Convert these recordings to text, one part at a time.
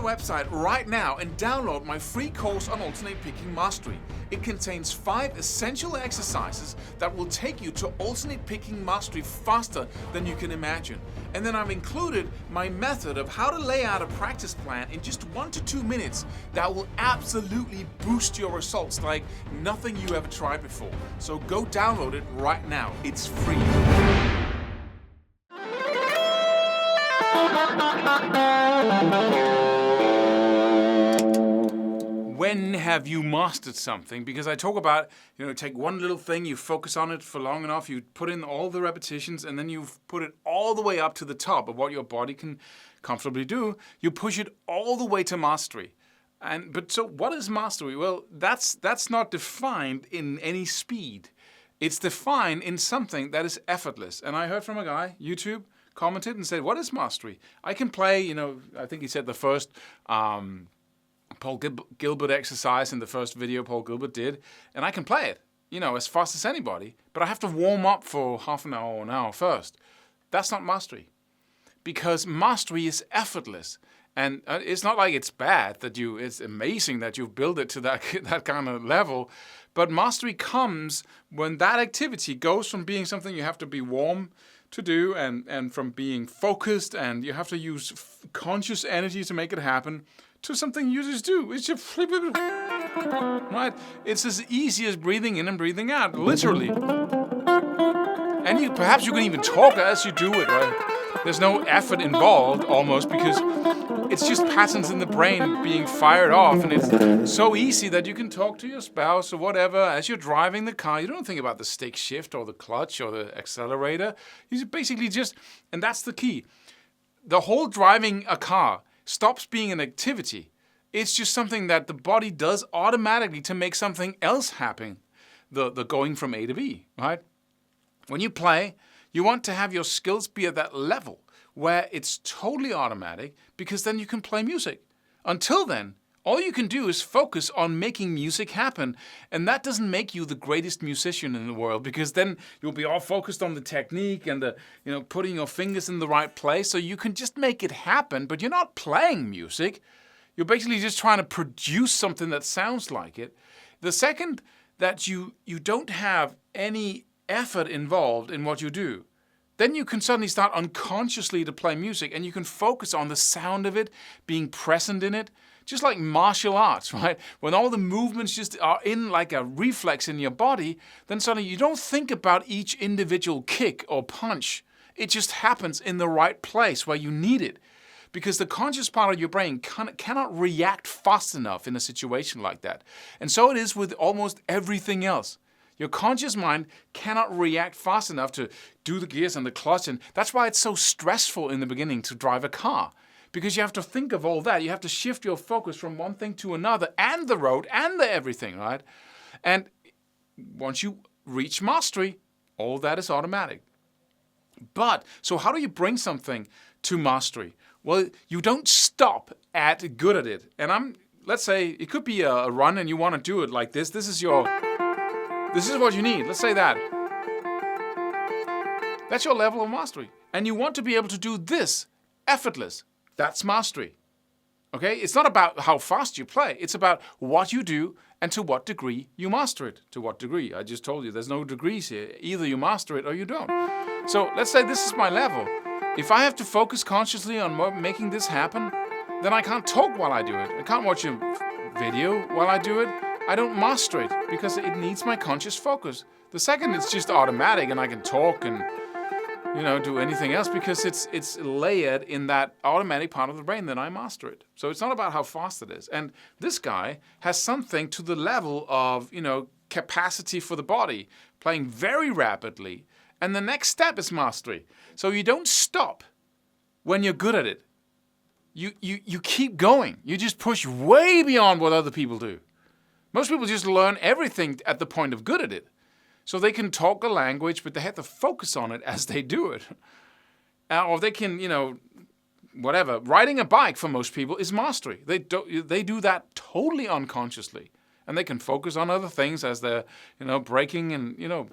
website right now and download my free course on alternate picking mastery. It contains 5 essential exercises that will take you to alternate picking mastery faster than you can imagine. And then I've included my method of how to lay out a practice plan in just 1 to 2 minutes that will absolutely boost your results like nothing you ever tried before. So go download it right now. It's free. When have you mastered something? Because I talk about, take one little thing, you focus on it for long enough, you put in all the repetitions, and then you put it all the way up to the top of what your body can comfortably do. You push it all the way to mastery. So what is mastery? Well, that's not defined in any speed. It's defined in something that is effortless. And I heard from a guy, YouTube, commented and said, what is mastery? I can play, I think he said the first Paul Gilbert exercise in the first video Paul Gilbert did, and I can play it, as fast as anybody, but I have to warm up for half an hour or an hour first. That's not mastery, because mastery is effortless. And it's not like it's bad it's amazing that you've built it to that kind of level, but mastery comes when that activity goes from being something you have to be warm to do and from being focused and you have to use conscious energy to make it happen to something you just do. It's just right? It's as easy as breathing in and breathing out, literally. And perhaps you can even talk as you do it, right? There's no effort involved almost because it's just patterns in the brain being fired off, and it's so easy that you can talk to your spouse or whatever as you're driving the car. You don't think about the stick shift or the clutch or the accelerator. You basically and that's the key. The whole driving a car stops being an activity. It's just something that the body does automatically to make something else happen. The going from A to B, right? When you play, you want to have your skills be at that level where it's totally automatic, because then you can play music. Until then, all you can do is focus on making music happen. And that doesn't make you the greatest musician in the world, because then you'll be all focused on the technique and the, putting your fingers in the right place. So you can just make it happen, but you're not playing music. You're basically just trying to produce something that sounds like it. The second that you don't have any effort involved in what you do, then you can suddenly start unconsciously to play music, and you can focus on the sound of it, being present in it. Just like martial arts, right? When all the movements just are in like a reflex in your body, then suddenly you don't think about each individual kick or punch. It just happens in the right place where you need it. Because the conscious part of your brain cannot react fast enough in a situation like that. And so it is with almost everything else. Your conscious mind cannot react fast enough to do the gears and the clutch. And that's why it's so stressful in the beginning to drive a car. Because you have to think of all that. You have to shift your focus from one thing to another, and the road, and the everything, right? And once you reach mastery, all that is automatic. So how do you bring something to mastery? Well, you don't stop at good at it. And let's say it could be a run and you want to do it like this. This is what you need. Let's say that. That's your level of mastery. And you want to be able to do this effortless. That's mastery. Okay? It's not about how fast you play. It's about what you do and to what degree you master it. To what degree? I just told you there's no degrees here. Either you master it or you don't. So let's say this is my level. If I have to focus consciously on making this happen, then I can't talk while I do it. I can't watch a video while I do it. I don't master it because it needs my conscious focus. The second, it's just automatic and I can talk and do anything else because it's layered in that automatic part of the brain that I master it. So it's not about how fast it is. And this guy has something to the level of, capacity for the body, playing very rapidly. And the next step is mastery. So you don't stop when you're good at it. You keep going. You just push way beyond what other people do. Most people just learn everything at the point of good at it. So they can talk a language, but they have to focus on it as they do it. Or they can, whatever. Riding a bike for most people is mastery. They do that totally unconsciously. And they can focus on other things as they're, braking and,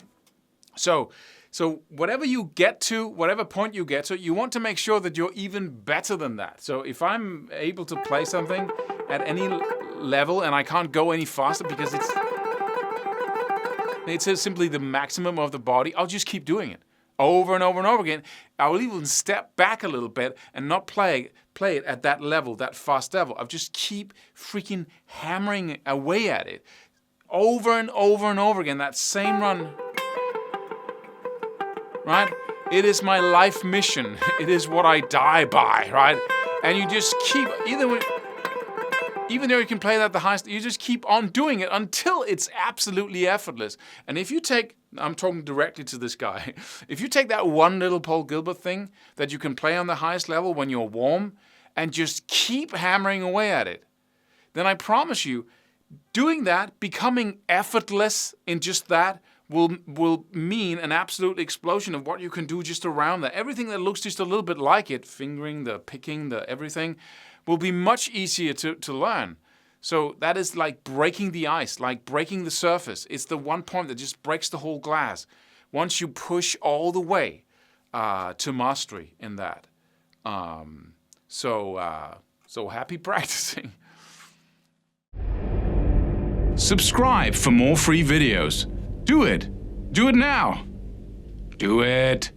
So So whatever you get to, whatever point you get to, you want to make sure that you're even better than that. So if I'm able to play something at any level and I can't go any faster because it's simply the maximum of the body, I'll just keep doing it over and over and over again. I will even step back a little bit and not play it at that level, that fast level. I'll just keep freaking hammering away at it over and over and over again, that same run. Right? It is my life mission. It is what I die by, right? And you just keep, even though you can play that at the highest, you just keep on doing it until it's absolutely effortless. And if you take, I'm talking directly to this guy, if you take that one little Paul Gilbert thing that you can play on the highest level when you're warm and just keep hammering away at it, then I promise you, doing that, becoming effortless in just that, will mean an absolute explosion of what you can do just around that. Everything that looks just a little bit like it, fingering, the picking, the everything, will be much easier to learn. So that is like breaking the ice, like breaking the surface. It's the one point that just breaks the whole glass. Once you push all the way to mastery in that. So happy practicing. Subscribe for more free videos. Do it. Do it now. Do it.